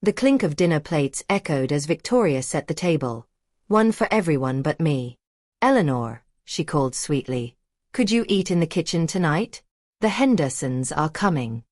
The clink of dinner plates echoed as Victoria set the table. One for everyone but me. "Eleanor," she called sweetly, "could you eat in the kitchen tonight? The Hendersons are coming."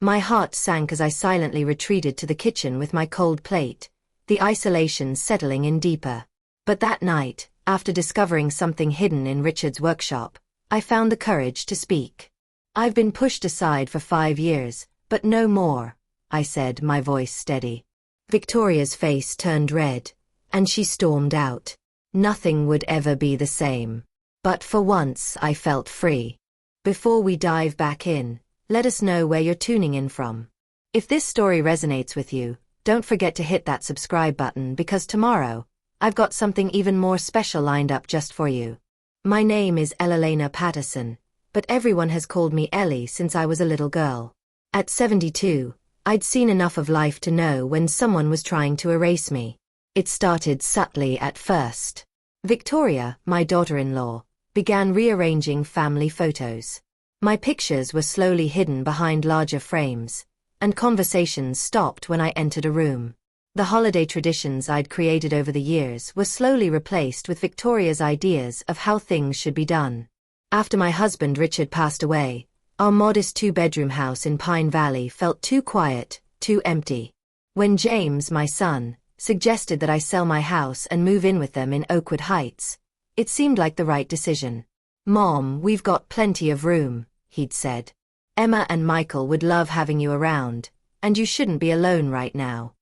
My heart sank as I silently retreated to the kitchen with my cold plate, the isolation settling in deeper. But that night, after discovering something hidden in Richard's workshop, I found the courage to speak. "I've been pushed aside for 5 years, but no more," I said, my voice steady. Victoria's face turned red, and she stormed out. Nothing would ever be the same. But for once I felt free. Before we dive back in, let us know where you're tuning in from. If this story resonates with you, don't forget to hit that subscribe button because tomorrow, I've got something even more special lined up just for you. My name is Eleanor Patterson, but everyone has called me Ellie since I was a little girl. At 72, I'd seen enough of life to know when someone was trying to erase me. It started subtly at first. Victoria, my daughter-in-law, began rearranging family photos. My pictures were slowly hidden behind larger frames, and conversations stopped when I entered a room. The holiday traditions I'd created over the years were slowly replaced with Victoria's ideas of how things should be done. After my husband Richard passed away, our modest 2-bedroom house in Pine Valley felt too quiet, too empty. When James, my son, suggested that I sell my house and move in with them in Oakwood Heights, it seemed like the right decision. "Mom, we've got plenty of room," he'd said. "Emma and Michael would love having you around, and you shouldn't be alone right now."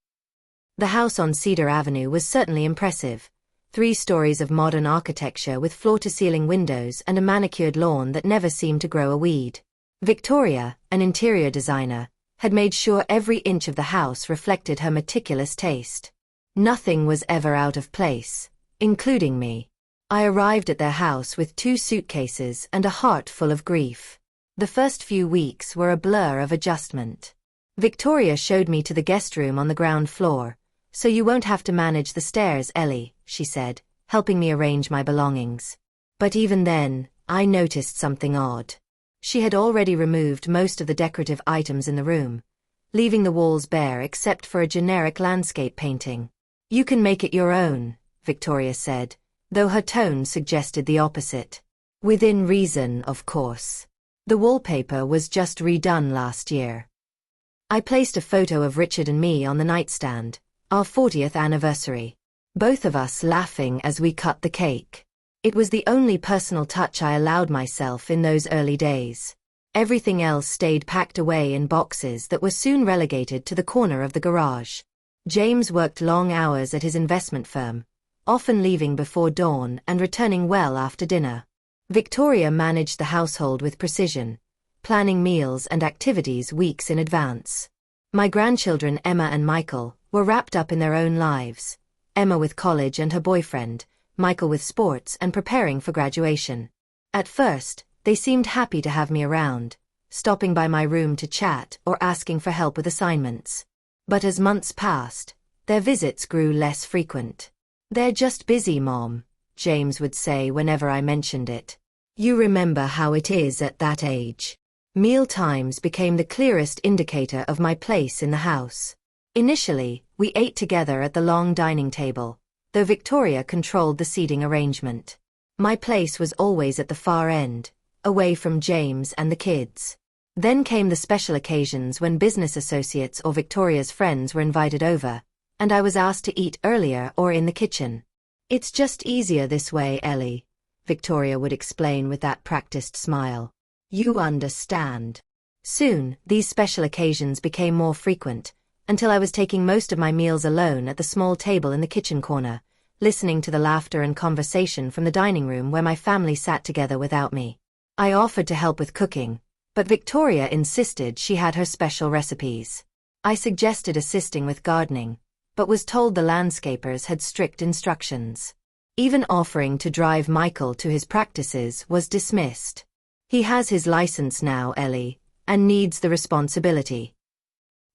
The house on Cedar Avenue was certainly impressive. 3 stories of modern architecture with floor-to-ceiling windows and a manicured lawn that never seemed to grow a weed. Victoria, an interior designer, had made sure every inch of the house reflected her meticulous taste. Nothing was ever out of place, including me. I arrived at their house with 2 suitcases and a heart full of grief. The first few weeks were a blur of adjustment. Victoria showed me to the guest room on the ground floor. "So you won't have to manage the stairs, Ellie," she said, helping me arrange my belongings. But even then, I noticed something odd. She had already removed most of the decorative items in the room, leaving the walls bare except for a generic landscape painting. "You can make it your own," Victoria said, though her tone suggested the opposite. Within reason, of course. The wallpaper was just redone last year. I placed a photo of Richard and me on the nightstand, our 40th anniversary. Both of us laughing as we cut the cake. It was the only personal touch I allowed myself in those early days. Everything else stayed packed away in boxes that were soon relegated to the corner of the garage. James worked long hours at his investment firm, often leaving before dawn and returning well after dinner. Victoria managed the household with precision, planning meals and activities weeks in advance. My grandchildren Emma and Michael were wrapped up in their own lives, Emma with college and her boyfriend, Michael with sports and preparing for graduation. At first, they seemed happy to have me around, stopping by my room to chat or asking for help with assignments. But as months passed, their visits grew less frequent. "They're just busy, Mom," James would say whenever I mentioned it. "You remember how it is at that age." Meal times became the clearest indicator of my place in the house. Initially, we ate together at the long dining table, though Victoria controlled the seating arrangement. My place was always at the far end, away from James and the kids. Then came the special occasions when business associates or Victoria's friends were invited over, and I was asked to eat earlier or in the kitchen. "It's just easier this way, Ellie," Victoria would explain with that practiced smile. "You understand." Soon, these special occasions became more frequent, until I was taking most of my meals alone at the small table in the kitchen corner, listening to the laughter and conversation from the dining room where my family sat together without me. I offered to help with cooking, but Victoria insisted she had her special recipes. I suggested assisting with gardening, but was told the landscapers had strict instructions. Even offering to drive Michael to his practices was dismissed. "He has his license now, Ellie, and needs the responsibility."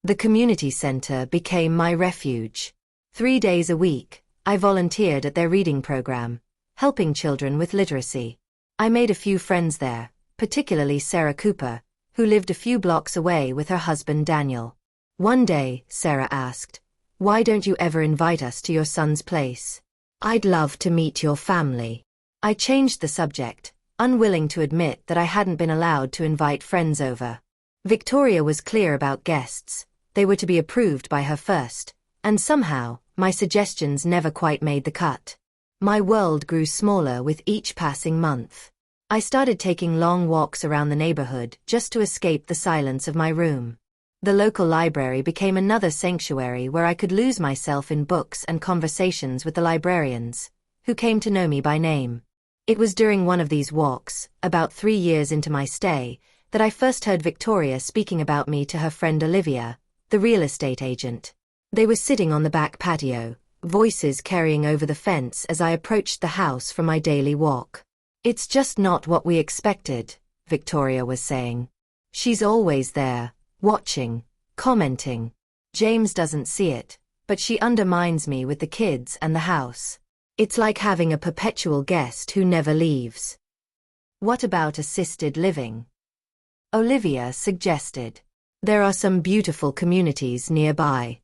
The community center became my refuge. 3 days a week, I volunteered at their reading program, helping children with literacy. I made a few friends there, particularly Sarah Cooper, who lived a few blocks away with her husband Daniel. One day, Sarah asked, "Why don't you ever invite us to your son's place? I'd love to meet your family." I changed the subject, unwilling to admit that I hadn't been allowed to invite friends over. Victoria was clear about guests. They were to be approved by her first, and somehow, my suggestions never quite made the cut. My world grew smaller with each passing month. I started taking long walks around the neighborhood just to escape the silence of my room. The local library became another sanctuary where I could lose myself in books and conversations with the librarians, who came to know me by name. It was during one of these walks, about 3 years into my stay, that I first heard Victoria speaking about me to her friend Olivia, the real estate agent. They were sitting on the back patio, voices carrying over the fence as I approached the house from my daily walk. "It's just not what we expected," Victoria was saying. "She's always there, watching, commenting. James doesn't see it, but she undermines me with the kids and the house. It's like having a perpetual guest who never leaves." "What about assisted living?" Olivia suggested. "There are some beautiful communities nearby."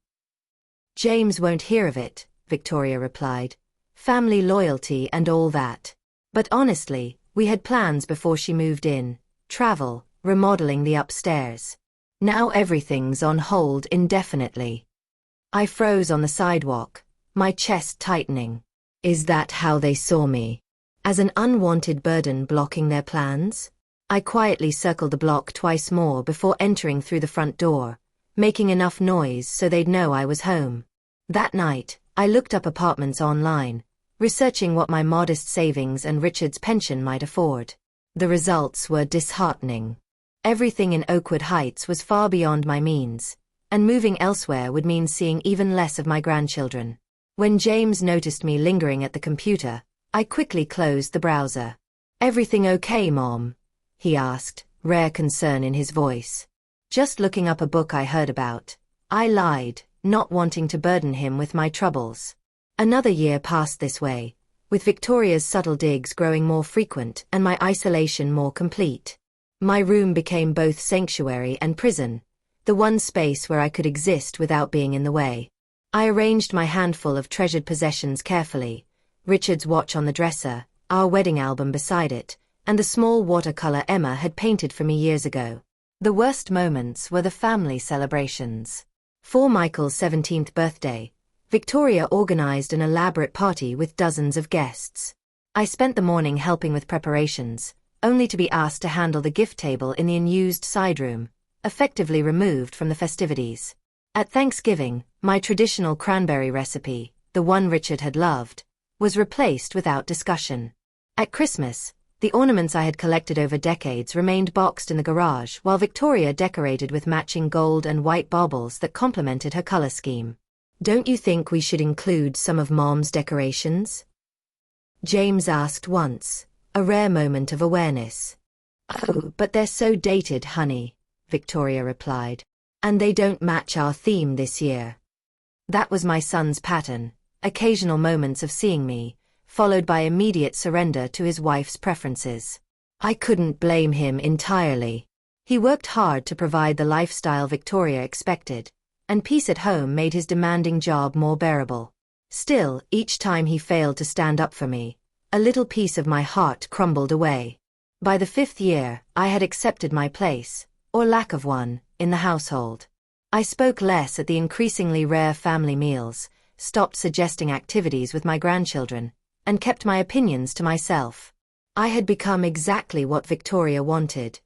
"James won't hear of it," Victoria replied. "Family loyalty and all that." But honestly, we had plans before she moved in: travel, remodeling the upstairs. Now everything's on hold indefinitely. I froze on the sidewalk, my chest tightening. Is that how they saw me? As an unwanted burden blocking their plans? I quietly circled the block twice more before entering through the front door, making enough noise so they'd know I was home. That night, I looked up apartments online, researching what my modest savings and Richard's pension might afford. The results were disheartening. Everything in Oakwood Heights was far beyond my means, and moving elsewhere would mean seeing even less of my grandchildren. When James noticed me lingering at the computer, I quickly closed the browser. "Everything okay, Mom?" he asked, rare concern in his voice. "Just looking up a book I heard about," I lied, not wanting to burden him with my troubles. Another year passed this way, with Victoria's subtle digs growing more frequent and my isolation more complete. My room became both sanctuary and prison, the one space where I could exist without being in the way. I arranged my handful of treasured possessions carefully: Richard's watch on the dresser, our wedding album beside it, and the small watercolor Emma had painted for me years ago. The worst moments were the family celebrations. For Michael's 17th birthday, Victoria organized an elaborate party with dozens of guests. I spent the morning helping with preparations, only to be asked to handle the gift table in the unused side room, effectively removed from the festivities. At Thanksgiving, my traditional cranberry recipe, the one Richard had loved, was replaced without discussion. At Christmas, the ornaments I had collected over decades remained boxed in the garage while Victoria decorated with matching gold and white baubles that complemented her color scheme. "Don't you think we should include some of Mom's decorations?" James asked once, a rare moment of awareness. "Oh, but they're so dated, honey," Victoria replied. "And they don't match our theme this year." That was my son's pattern: occasional moments of seeing me, followed by immediate surrender to his wife's preferences. I couldn't blame him entirely. He worked hard to provide the lifestyle Victoria expected, and peace at home made his demanding job more bearable. Still, each time he failed to stand up for me, a little piece of my heart crumbled away. By the 5th year, I had accepted my place, or lack of one, in the household. I spoke less at the increasingly rare family meals, stopped suggesting activities with my grandchildren, and kept my opinions to myself. I had become exactly what Victoria wanted: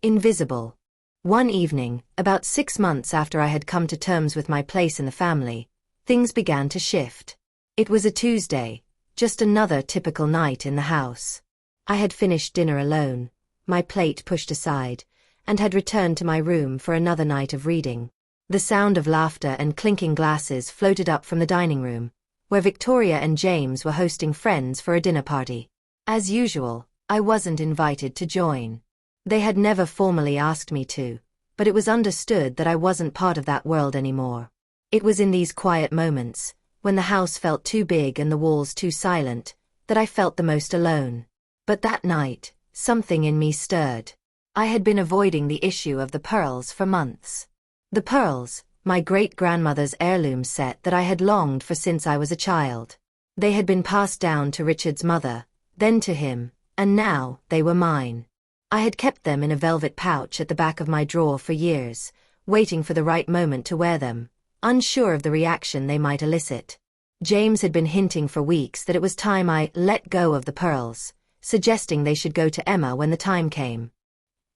invisible. One evening, about 6 months after I had come to terms with my place in the family, things began to shift. It was a Tuesday, just another typical night in the house. I had finished dinner alone, my plate pushed aside, and had returned to my room for another night of reading. The sound of laughter and clinking glasses floated up from the dining room, where Victoria and James were hosting friends for a dinner party. As usual, I wasn't invited to join. They had never formally asked me to, but it was understood that I wasn't part of that world anymore. It was in these quiet moments, when the house felt too big and the walls too silent, that I felt the most alone. But that night, something in me stirred. I had been avoiding the issue of the pearls for months. The pearls, my great-grandmother's heirloom set that I had longed for since I was a child. They had been passed down to Richard's mother, then to him, and now they were mine. I had kept them in a velvet pouch at the back of my drawer for years, waiting for the right moment to wear them, unsure of the reaction they might elicit. James had been hinting for weeks that it was time I let go of the pearls, suggesting they should go to Emma when the time came.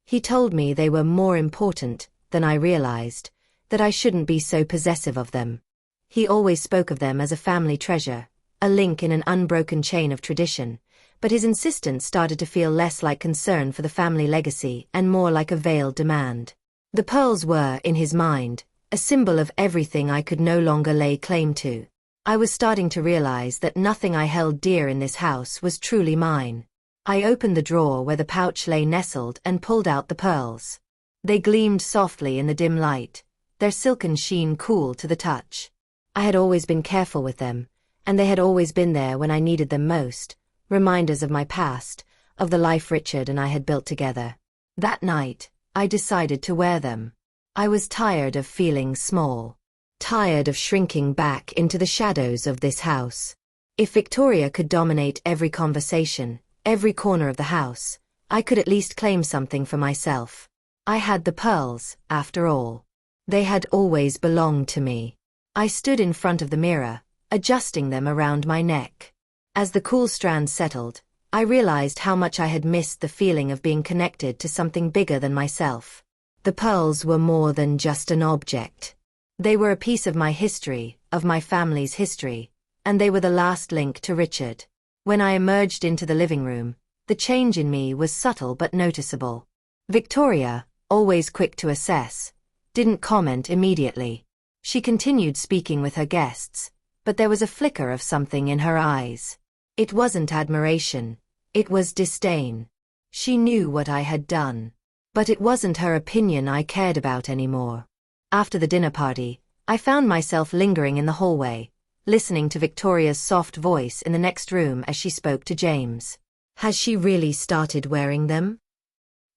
He told me they were more important than I realized, that I shouldn't be so possessive of them. He always spoke of them as a family treasure, a link in an unbroken chain of tradition, but his insistence started to feel less like concern for the family legacy and more like a veiled demand. The pearls were, in his mind, a symbol of everything I could no longer lay claim to. I was starting to realize that nothing I held dear in this house was truly mine. I opened the drawer where the pouch lay nestled and pulled out the pearls. They gleamed softly in the dim light, their silken sheen cool to the touch. I had always been careful with them, and they had always been there when I needed them most, reminders of my past, of the life Richard and I had built together. That night, I decided to wear them. I was tired of feeling small. Tired of shrinking back into the shadows of this house. If Victoria could dominate every conversation, every corner of the house, I could at least claim something for myself. I had the pearls, after all. They had always belonged to me. I stood in front of the mirror, adjusting them around my neck. As the cool strands settled, I realized how much I had missed the feeling of being connected to something bigger than myself. The pearls were more than just an object. They were a piece of my history, of my family's history, and they were the last link to Richard. When I emerged into the living room, the change in me was subtle but noticeable. Victoria, always quick to assess, didn't comment immediately. She continued speaking with her guests, but there was a flicker of something in her eyes. It wasn't admiration, it was disdain. She knew what I had done. But it wasn't her opinion I cared about anymore. After the dinner party, I found myself lingering in the hallway, listening to Victoria's soft voice in the next room as she spoke to James. Has she really started wearing them?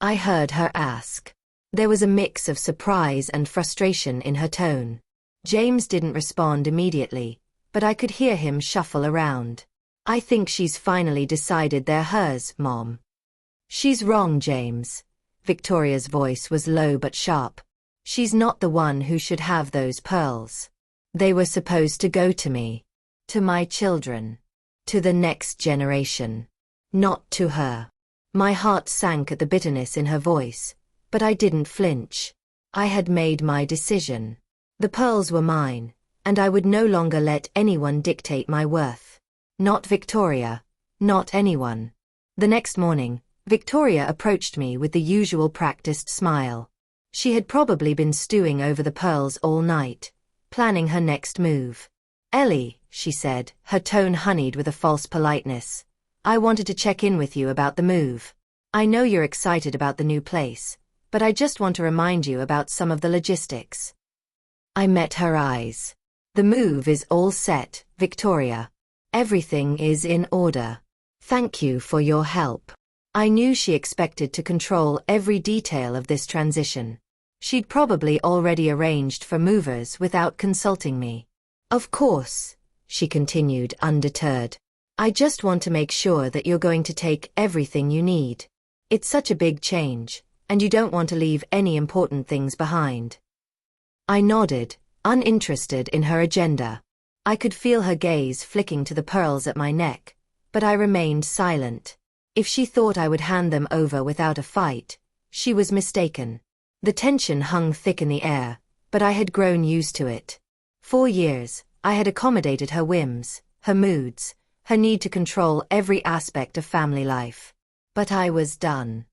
I heard her ask. There was a mix of surprise and frustration in her tone. James didn't respond immediately, but I could hear him shuffle around. I think she's finally decided they're hers, Mom. She's wrong, James. Victoria's voice was low but sharp. She's not the one who should have those pearls. They were supposed to go to me. To my children. To the next generation. Not to her. My heart sank at the bitterness in her voice, but I didn't flinch. I had made my decision. The pearls were mine, and I would no longer let anyone dictate my worth. Not Victoria. Not anyone. The next morning, Victoria approached me with the usual practiced smile. She had probably been stewing over the pearls all night, planning her next move. Ellie, she said, her tone honeyed with a false politeness. I wanted to check in with you about the move. I know you're excited about the new place, but I just want to remind you about some of the logistics. I met her eyes. The move is all set, Victoria. Everything is in order. Thank you for your help. I knew she expected to control every detail of this transition. She'd probably already arranged for movers without consulting me. Of course, she continued undeterred. I just want to make sure that you're going to take everything you need. It's such a big change, and you don't want to leave any important things behind. I nodded, uninterested in her agenda. I could feel her gaze flicking to the pearls at my neck, but I remained silent. If she thought I would hand them over without a fight, she was mistaken. The tension hung thick in the air, but I had grown used to it. For years, I had accommodated her whims, her moods, her need to control every aspect of family life. But I was done.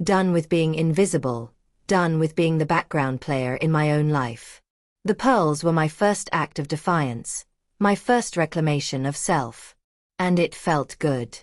Done with being invisible, done with being the background player in my own life. The pearls were my first act of defiance, my first reclamation of self. And it felt good.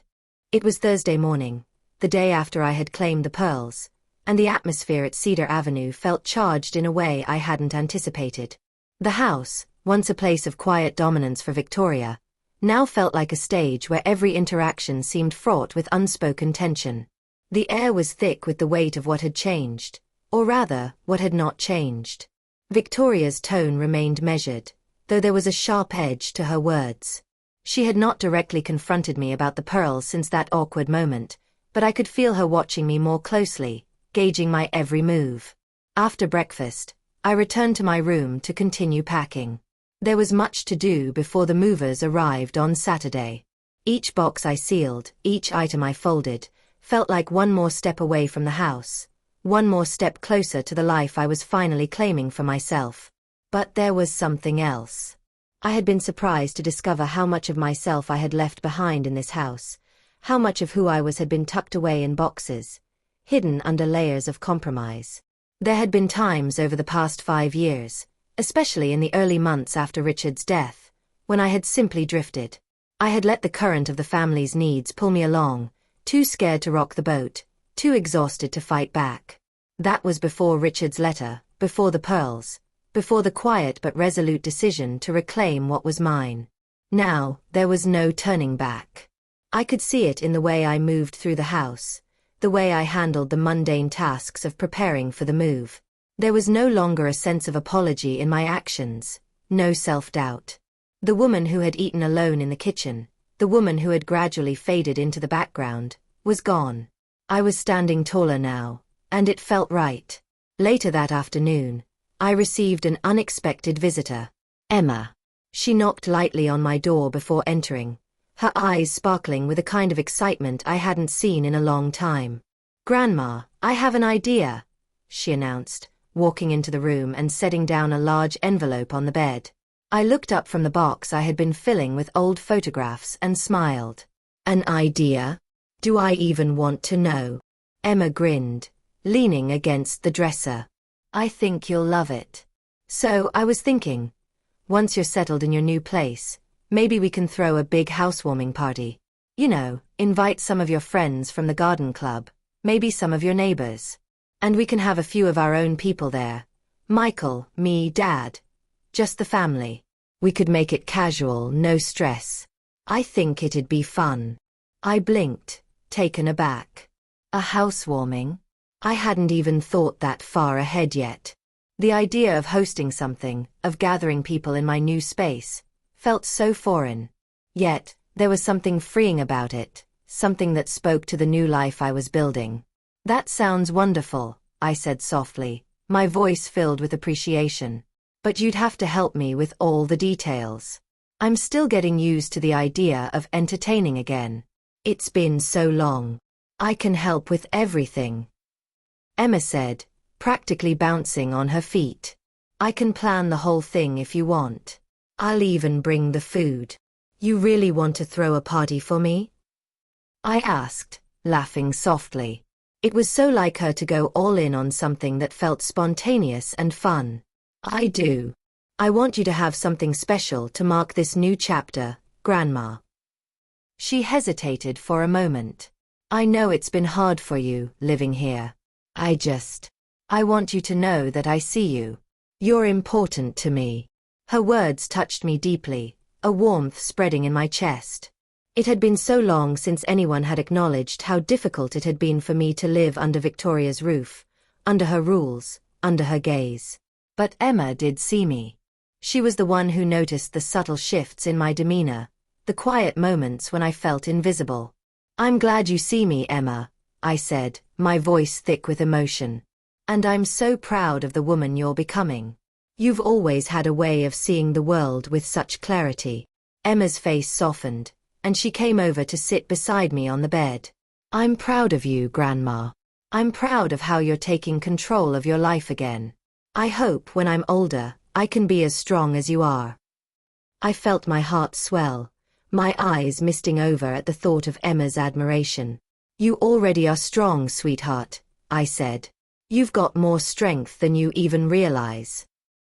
It was Thursday morning, the day after I had claimed the pearls, and the atmosphere at Cedar Avenue felt charged in a way I hadn't anticipated. The house, once a place of quiet dominance for Victoria, now felt like a stage where every interaction seemed fraught with unspoken tension. The air was thick with the weight of what had changed, or rather, what had not changed. Victoria's tone remained measured, though there was a sharp edge to her words. She had not directly confronted me about the pearls since that awkward moment, but I could feel her watching me more closely, gauging my every move. After breakfast, I returned to my room to continue packing. There was much to do before the movers arrived on Saturday. Each box I sealed, each item I folded, felt like one more step away from the house, one more step closer to the life I was finally claiming for myself. But there was something else. I had been surprised to discover how much of myself I had left behind in this house, how much of who I was had been tucked away in boxes, hidden under layers of compromise. There had been times over the past 5 years, especially in the early months after Richard's death, when I had simply drifted. I had let the current of the family's needs pull me along, too scared to rock the boat, too exhausted to fight back. That was before Richard's letter, before the pearls, before the quiet but resolute decision to reclaim what was mine. Now, there was no turning back. I could see it in the way I moved through the house, the way I handled the mundane tasks of preparing for the move. There was no longer a sense of apology in my actions, no self-doubt. The woman who had eaten alone in the kitchen, the woman who had gradually faded into the background, was gone. I was standing taller now, and it felt right. Later that afternoon, I received an unexpected visitor. Emma. She knocked lightly on my door before entering, her eyes sparkling with a kind of excitement I hadn't seen in a long time. "Grandma, I have an idea," she announced, walking into the room and setting down a large envelope on the bed. I looked up from the box I had been filling with old photographs and smiled. "An idea? Do I even want to know?" Emma grinned, leaning against the dresser. "I think you'll love it. So, I was thinking, once you're settled in your new place, maybe we can throw a big housewarming party. You know, invite some of your friends from the garden club, maybe some of your neighbors. And we can have a few of our own people there. Michael, me, Dad. Just the family. We could make it casual, no stress. I think it'd be fun." I blinked, taken aback. A housewarming? I hadn't even thought that far ahead yet. The idea of hosting something, of gathering people in my new space, felt so foreign. Yet, there was something freeing about it, something that spoke to the new life I was building. "That sounds wonderful," I said softly, my voice filled with appreciation. "But you'd have to help me with all the details. I'm still getting used to the idea of entertaining again. It's been so long. I can help with everything," Emma said, practically bouncing on her feet. "I can plan the whole thing if you want. I'll even bring the food. You really want to throw a party for me?" I asked, laughing softly. It was so like her to go all in on something that felt spontaneous and fun. "I do. I want you to have something special to mark this new chapter, Grandma." She hesitated for a moment. "I know it's been hard for you, living here. I want you to know that I see you. You're important to me." Her words touched me deeply, a warmth spreading in my chest. It had been so long since anyone had acknowledged how difficult it had been for me to live under Victoria's roof, under her rules, under her gaze. But Emma did see me. She was the one who noticed the subtle shifts in my demeanor, the quiet moments when I felt invisible. "I'm glad you see me, Emma," I said, my voice thick with emotion. "And I'm so proud of the woman you're becoming. You've always had a way of seeing the world with such clarity." Emma's face softened, and she came over to sit beside me on the bed. "I'm proud of you, Grandma. I'm proud of how you're taking control of your life again. I hope when I'm older, I can be as strong as you are." I felt my heart swell, my eyes misting over at the thought of Emma's admiration. "You already are strong, sweetheart," I said. "You've got more strength than you even realize."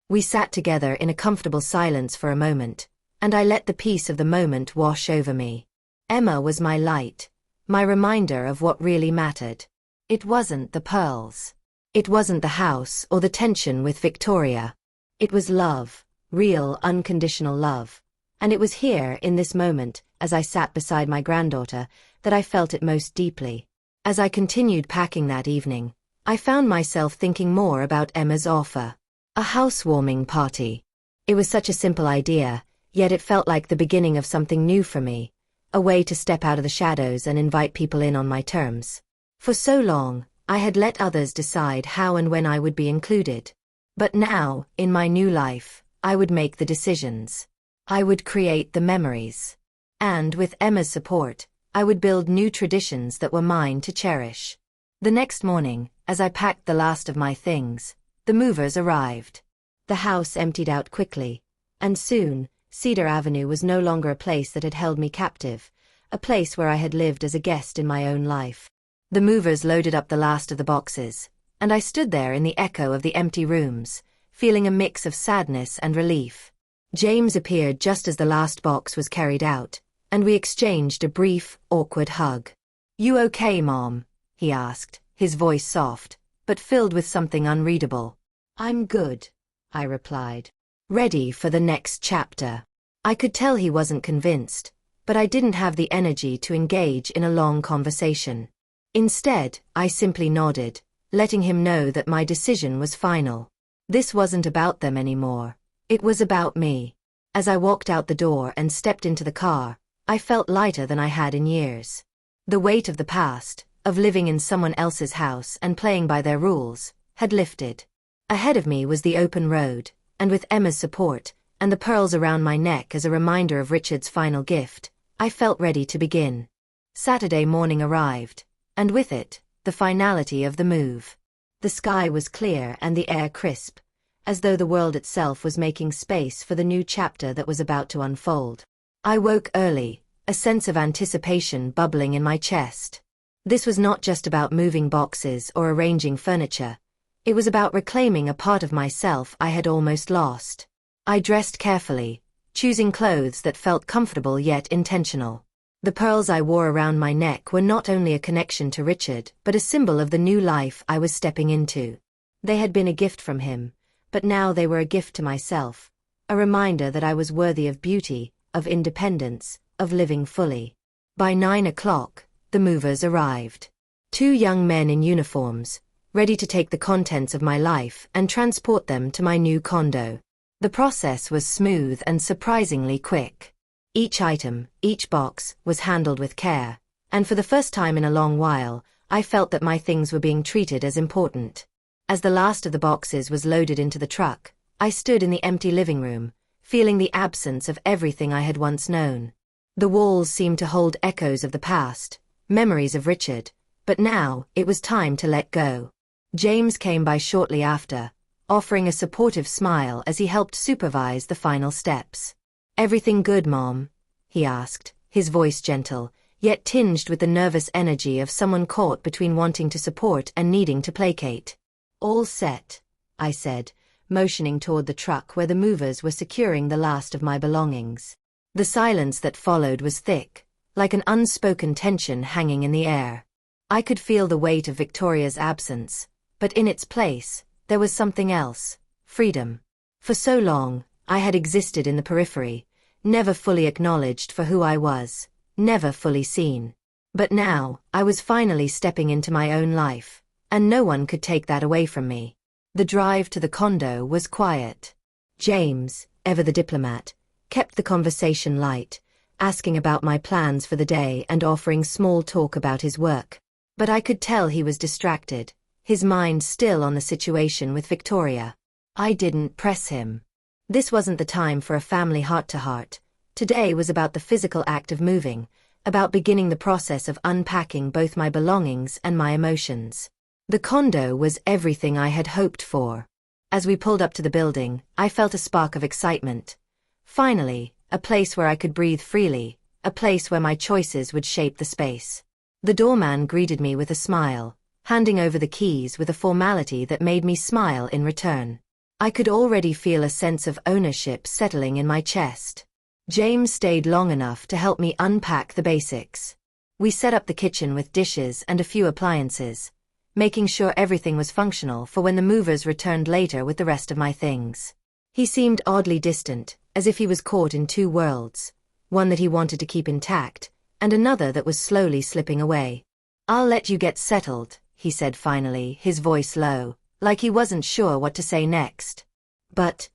We sat together in a comfortable silence for a moment, and I let the peace of the moment wash over me. Emma was my light, my reminder of what really mattered. It wasn't the pearls. It wasn't the house or the tension with Victoria. It was love, real, unconditional love. And it was here, in this moment, as I sat beside my granddaughter, that I felt it most deeply. As I continued packing that evening, I found myself thinking more about Emma's offer. A housewarming party. It was such a simple idea, yet it felt like the beginning of something new for me, a way to step out of the shadows and invite people in on my terms. For so long, I had let others decide how and when I would be included. But now, in my new life, I would make the decisions. I would create the memories. And with Emma's support, I would build new traditions that were mine to cherish. The next morning, as I packed the last of my things, the movers arrived. The house emptied out quickly, and soon, Cedar Avenue was no longer a place that had held me captive, a place where I had lived as a guest in my own life. The movers loaded up the last of the boxes, and I stood there in the echo of the empty rooms, feeling a mix of sadness and relief. James appeared just as the last box was carried out, and we exchanged a brief, awkward hug. "You okay, Mom?" he asked, his voice soft, but filled with something unreadable. "I'm good," I replied. Ready for the next chapter. I could tell he wasn't convinced, but I didn't have the energy to engage in a long conversation. Instead, I simply nodded, letting him know that my decision was final. This wasn't about them anymore. It was about me. As I walked out the door and stepped into the car, I felt lighter than I had in years. The weight of the past, of living in someone else's house and playing by their rules, had lifted. Ahead of me was the open road, and with Emma's support, and the pearls around my neck as a reminder of Richard's final gift, I felt ready to begin. Saturday morning arrived, and with it, the finality of the move. The sky was clear and the air crisp, as though the world itself was making space for the new chapter that was about to unfold. I woke early, a sense of anticipation bubbling in my chest. This was not just about moving boxes or arranging furniture. It was about reclaiming a part of myself I had almost lost. I dressed carefully, choosing clothes that felt comfortable yet intentional. The pearls I wore around my neck were not only a connection to Richard, but a symbol of the new life I was stepping into. They had been a gift from him, but now they were a gift to myself, a reminder that I was worthy of beauty, of independence, of living fully. By 9 o'clock, the movers arrived. 2 young men in uniforms, ready to take the contents of my life and transport them to my new condo. The process was smooth and surprisingly quick. Each item, each box, was handled with care, and for the first time in a long while, I felt that my things were being treated as important. As the last of the boxes was loaded into the truck, I stood in the empty living room, feeling the absence of everything I had once known. The walls seemed to hold echoes of the past, memories of Richard, but now, it was time to let go. James came by shortly after, offering a supportive smile as he helped supervise the final steps. "Everything good, Mom?" he asked, his voice gentle, yet tinged with the nervous energy of someone caught between wanting to support and needing to placate. "All set," I said, motioning toward the truck where the movers were securing the last of my belongings. The silence that followed was thick, like an unspoken tension hanging in the air. I could feel the weight of Victoria's absence, but in its place, there was something else: freedom. For so long, I had existed in the periphery, never fully acknowledged for who I was, never fully seen. But now, I was finally stepping into my own life, and no one could take that away from me. The drive to the condo was quiet. James, ever the diplomat, kept the conversation light, asking about my plans for the day and offering small talk about his work. But I could tell he was distracted, his mind still on the situation with Victoria. I didn't press him. This wasn't the time for a family heart-to-heart. Today was about the physical act of moving, about beginning the process of unpacking both my belongings and my emotions. The condo was everything I had hoped for. As we pulled up to the building, I felt a spark of excitement. Finally, a place where I could breathe freely, a place where my choices would shape the space. The doorman greeted me with a smile, handing over the keys with a formality that made me smile in return. I could already feel a sense of ownership settling in my chest. James stayed long enough to help me unpack the basics. We set up the kitchen with dishes and a few appliances, making sure everything was functional for when the movers returned later with the rest of my things. He seemed oddly distant, as if he was caught in 2 worlds, one that he wanted to keep intact, and another that was slowly slipping away. "I'll let you get settled," he said finally, his voice low, like he wasn't sure what to say next. But,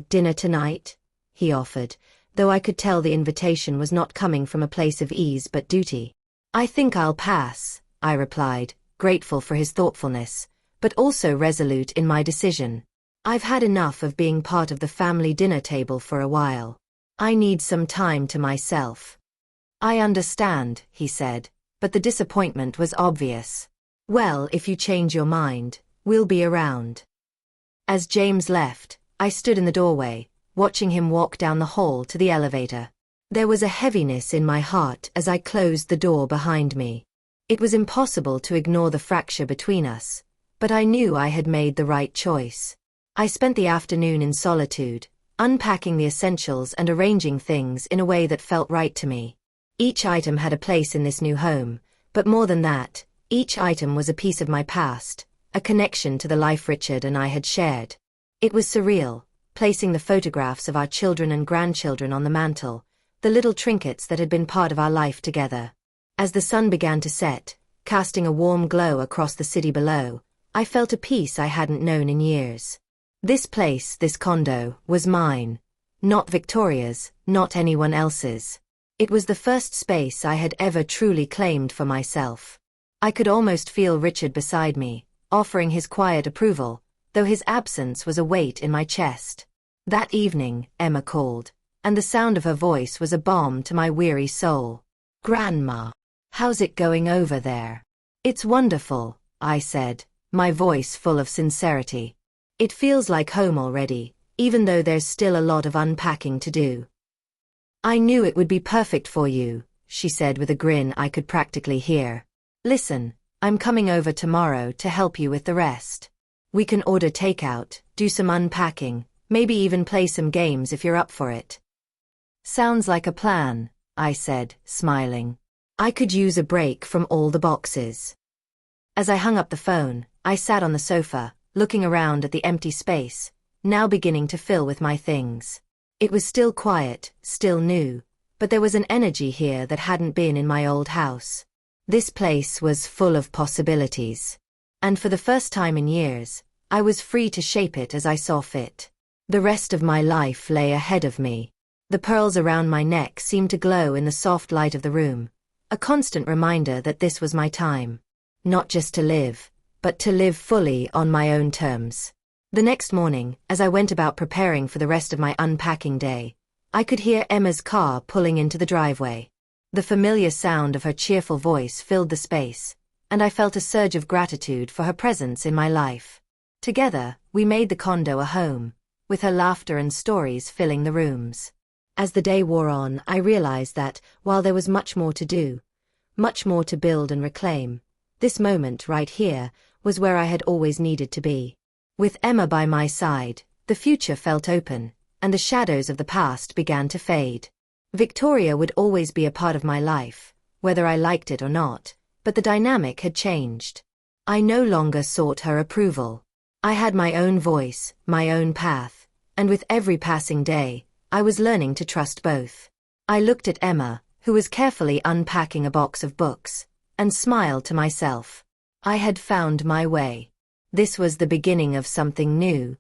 dinner tonight? He offered, though I could tell the invitation was not coming from a place of ease but duty. I think I'll pass, I replied, grateful for his thoughtfulness, but also resolute in my decision. I've had enough of being part of the family dinner table for a while. I need some time to myself. I understand, he said, but the disappointment was obvious. Well, if you change your mind, we'll be around. As James left, I stood in the doorway, watching him walk down the hall to the elevator. There was a heaviness in my heart as I closed the door behind me. It was impossible to ignore the fracture between us, but I knew I had made the right choice. I spent the afternoon in solitude, unpacking the essentials and arranging things in a way that felt right to me. Each item had a place in this new home, but more than that, each item was a piece of my past, a connection to the life Richard and I had shared. It was surreal, placing the photographs of our children and grandchildren on the mantel, the little trinkets that had been part of our life together. As the sun began to set, casting a warm glow across the city below, I felt a peace I hadn't known in years. This place, this condo, was mine. Not Victoria's, not anyone else's. It was the first space I had ever truly claimed for myself. I could almost feel Richard beside me, offering his quiet approval, though his absence was a weight in my chest. That evening, Emma called, and the sound of her voice was a balm to my weary soul. "Grandma, how's it going over there?" "It's wonderful," I said, my voice full of sincerity. "It feels like home already, even though there's still a lot of unpacking to do." "I knew it would be perfect for you," she said with a grin I could practically hear. "Listen, I'm coming over tomorrow to help you with the rest. We can order takeout, do some unpacking, maybe even play some games if you're up for it." "Sounds like a plan," I said, smiling. I could use a break from all the boxes. As I hung up the phone, I sat on the sofa, looking around at the empty space, now beginning to fill with my things. It was still quiet, still new, but there was an energy here that hadn't been in my old house. This place was full of possibilities. And for the first time in years, I was free to shape it as I saw fit. The rest of my life lay ahead of me. The pearls around my neck seemed to glow in the soft light of the room, a constant reminder that this was my time. Not just to live, but to live fully on my own terms. The next morning, as I went about preparing for the rest of my unpacking day, I could hear Emma's car pulling into the driveway. The familiar sound of her cheerful voice filled the space, and I felt a surge of gratitude for her presence in my life. Together, we made the condo a home, with her laughter and stories filling the rooms. As the day wore on, I realized that, while there was much more to do, much more to build and reclaim, this moment right here was where I had always needed to be. With Emma by my side, the future felt open, and the shadows of the past began to fade. Victoria would always be a part of my life, whether I liked it or not, but the dynamic had changed. I no longer sought her approval. I had my own voice, my own path, and with every passing day, I was learning to trust both. I looked at Emma, who was carefully unpacking a box of books, and smiled to myself. I had found my way. This was the beginning of something new,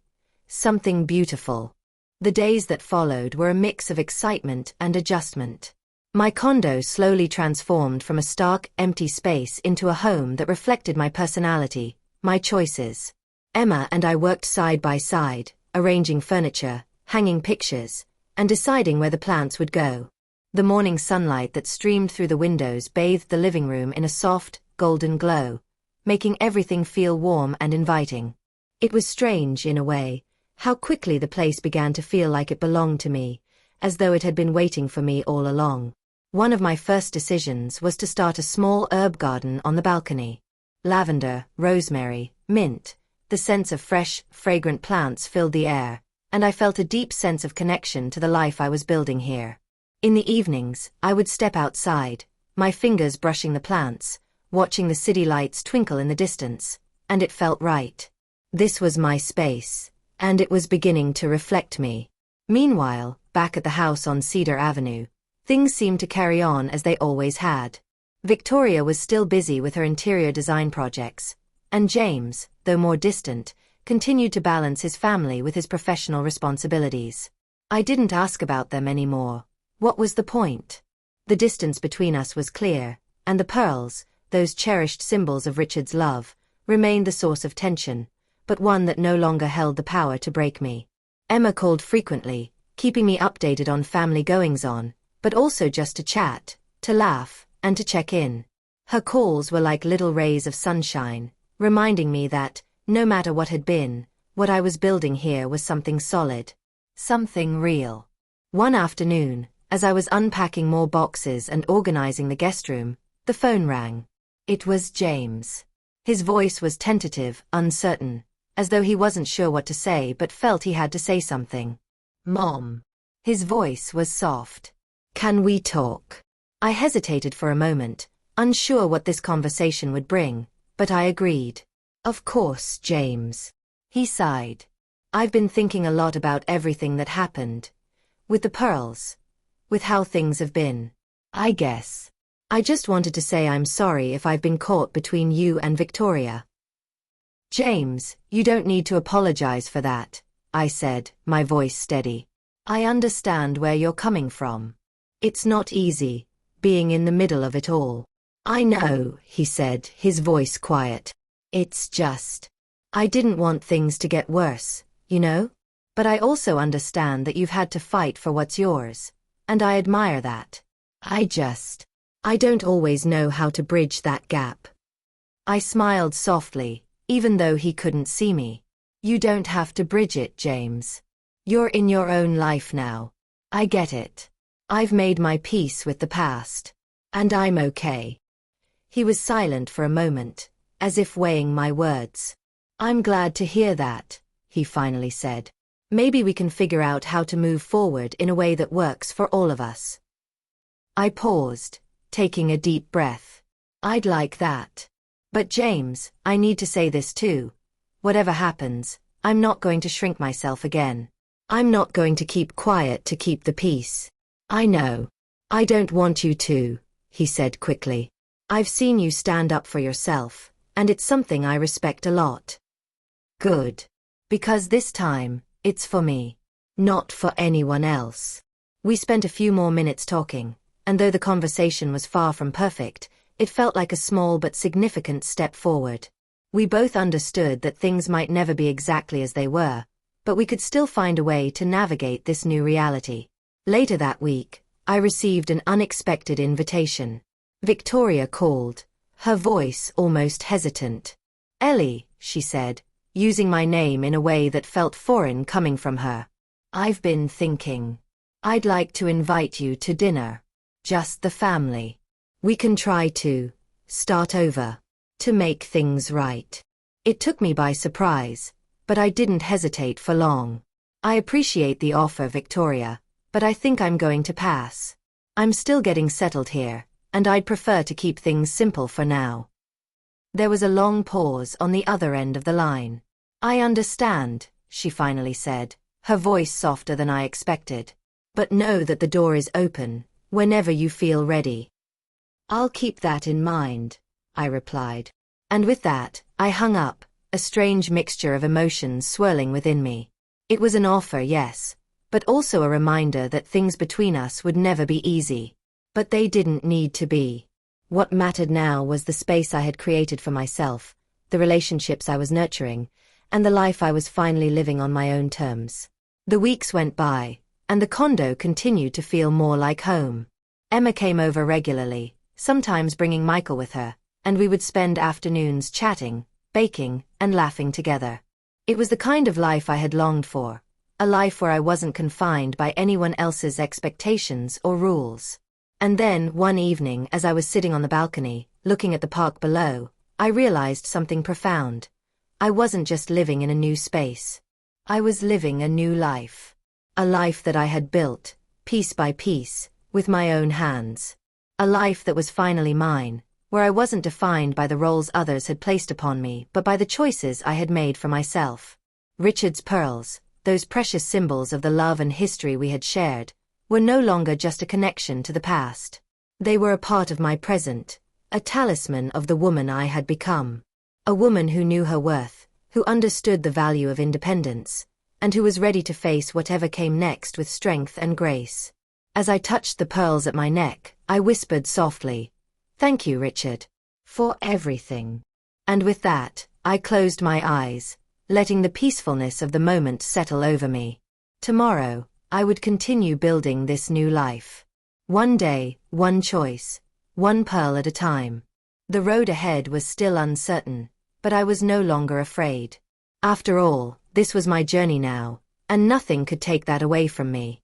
something beautiful. The days that followed were a mix of excitement and adjustment. My condo slowly transformed from a stark, empty space into a home that reflected my personality, my choices. Emma and I worked side by side, arranging furniture, hanging pictures, and deciding where the plants would go. The morning sunlight that streamed through the windows bathed the living room in a soft, golden glow, making everything feel warm and inviting. It was strange, in a way, how quickly the place began to feel like it belonged to me, as though it had been waiting for me all along. One of my first decisions was to start a small herb garden on the balcony. Lavender, rosemary, mint, the scents of fresh, fragrant plants filled the air, and I felt a deep sense of connection to the life I was building here. In the evenings, I would step outside, my fingers brushing the plants, watching the city lights twinkle in the distance, and it felt right. This was my space, and it was beginning to reflect me. Meanwhile, back at the house on Cedar Avenue, things seemed to carry on as they always had. Victoria was still busy with her interior design projects, and James, though more distant, continued to balance his family with his professional responsibilities. I didn't ask about them anymore. What was the point? The distance between us was clear, and the pearls, those cherished symbols of Richard's love, remained the source of tension, but one that no longer held the power to break me. Emma called frequently, keeping me updated on family goings-on, but also just to chat, to laugh, and to check in. Her calls were like little rays of sunshine, reminding me that, no matter what had been, what I was building here was something solid. Something real. One afternoon, as I was unpacking more boxes and organizing the guest room, the phone rang. It was James. His voice was tentative, uncertain, as though he wasn't sure what to say but felt he had to say something. Mom. His voice was soft. Can we talk? I hesitated for a moment, unsure what this conversation would bring, but I agreed. Of course, James. He sighed. I've been thinking a lot about everything that happened. With the pearls. With how things have been. I guess. I just wanted to say I'm sorry if I've been caught between you and Victoria. James, you don't need to apologize for that, I said, my voice steady. I understand where you're coming from. It's not easy, being in the middle of it all. I know, he said, his voice quiet. It's just. I didn't want things to get worse, you know? But I also understand that you've had to fight for what's yours, and I admire that. I don't always know how to bridge that gap. I smiled softly, even though he couldn't see me. You don't have to bridge it, James. You're in your own life now. I get it. I've made my peace with the past. And I'm okay. He was silent for a moment, as if weighing my words. I'm glad to hear that, he finally said. Maybe we can figure out how to move forward in a way that works for all of us. I paused, taking a deep breath. I'd like that. But James, I need to say this too. Whatever happens, I'm not going to shrink myself again. I'm not going to keep quiet to keep the peace. I know. I don't want you to, he said quickly. I've seen you stand up for yourself, and it's something I respect a lot. Good. Because this time, it's for me. Not for anyone else. We spent a few more minutes talking, and though the conversation was far from perfect, it felt like a small but significant step forward. We both understood that things might never be exactly as they were, but we could still find a way to navigate this new reality. Later that week, I received an unexpected invitation. Victoria called, her voice almost hesitant. Ellie, she said, using my name in a way that felt foreign coming from her. I've been thinking. I'd like to invite you to dinner. Just the family. We can try to start over. To make things right. It took me by surprise, but I didn't hesitate for long. I appreciate the offer, Victoria, but I think I'm going to pass. I'm still getting settled here, and I'd prefer to keep things simple for now. There was a long pause on the other end of the line. I understand, she finally said, her voice softer than I expected. But know that the door is open, whenever you feel ready. I'll keep that in mind, I replied. And with that, I hung up, a strange mixture of emotions swirling within me. It was an offer, yes, but also a reminder that things between us would never be easy. But they didn't need to be. What mattered now was the space I had created for myself, the relationships I was nurturing, and the life I was finally living on my own terms. The weeks went by, and the condo continued to feel more like home. Emma came over regularly, sometimes bringing Michael with her, and we would spend afternoons chatting, baking, and laughing together. It was the kind of life I had longed for, a life where I wasn't confined by anyone else's expectations or rules. And then, one evening as I was sitting on the balcony, looking at the park below, I realized something profound. I wasn't just living in a new space. I was living a new life. A life that I had built, piece by piece, with my own hands. A life that was finally mine, where I wasn't defined by the roles others had placed upon me but by the choices I had made for myself. Richard's pearls, those precious symbols of the love and history we had shared, were no longer just a connection to the past. They were a part of my present, a talisman of the woman I had become. A woman who knew her worth, who understood the value of independence, and who was ready to face whatever came next with strength and grace. As I touched the pearls at my neck, I whispered softly, "Thank you, Richard, for everything." And with that, I closed my eyes, letting the peacefulness of the moment settle over me. Tomorrow, I would continue building this new life. One day, one choice, one pearl at a time. The road ahead was still uncertain, but I was no longer afraid. After all, this was my journey now, and nothing could take that away from me.